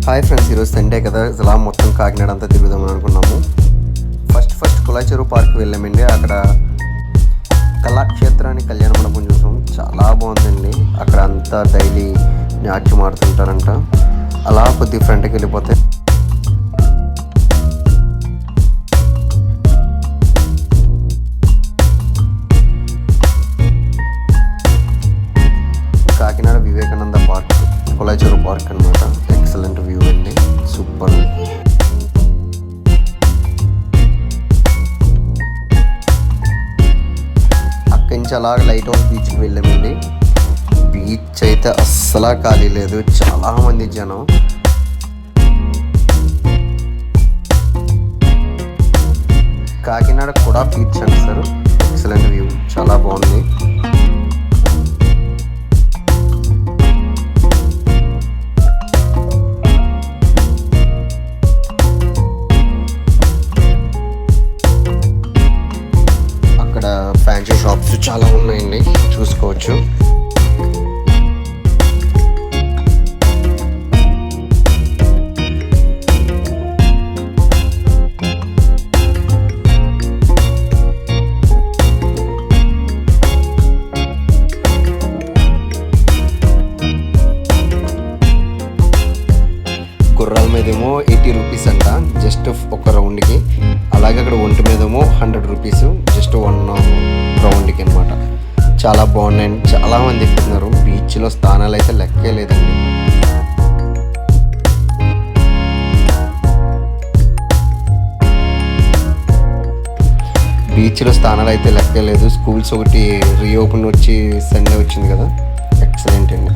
Hi friends, ఈరోజు Sunday కదా, ఇలా మొత్తం కాకినాడ అంతా తిరుగుదామని అనుకున్నాము. ఫస్ట్ కుళాయి చెరువు పార్క్ వెళ్ళామండి. అక్కడ కళాక్షేత్రాన్ని కళ్యాణ మండపం చూసాం, చాలా బాగుందండి. అక్కడ అంతా డైలీ నాట్యం ఆడుతుంటారంట. అలా కొద్ది ఫ్రంట్కి వెళ్ళిపోతే కాకినాడ వివేకానంద పార్క్, కుళాయి చెరువు పార్క్ అనమాట. ఎక్సలెంట్ వ్యూ అండి, సూపర్. అక్కడి నుంచి అలాగే లైట్ హౌస్ బీచ్కి వెళ్ళామండి. బీచ్ అయితే అస్సలా ఖాళీ లేదు, చాలా మంది జనం. కాకినాడ కూడా బీచ్ అంటారు. ఎక్సలెంట్ వ్యూ, చాలా బాగుంది. ఫ్యాన్సీ షాప్స్ చాలా ఉన్నాయండి, చూసుకోవచ్చు. గుర్రాల మీదేమో 80 రూపీస్ అంట, జస్ట్ ఒక రౌండ్కి. అలాగే అక్కడ ఒంటి మీదేమో 100 రూపీస్, జస్ట్ 1 రౌండ్కి అనమాట. చాలా బాగున్నాయండి, చాలా మంది ఎక్కుతున్నారు. బీచ్లో స్థానాలు అయితే లెక్కే లేదండి. బీచ్లో స్థానాలు అయితే లెక్కే లేదు. స్కూల్స్ ఒకటి రీఓపెన్ వచ్చి సండే వచ్చింది కదా, ఎక్సలెంట్ అండి.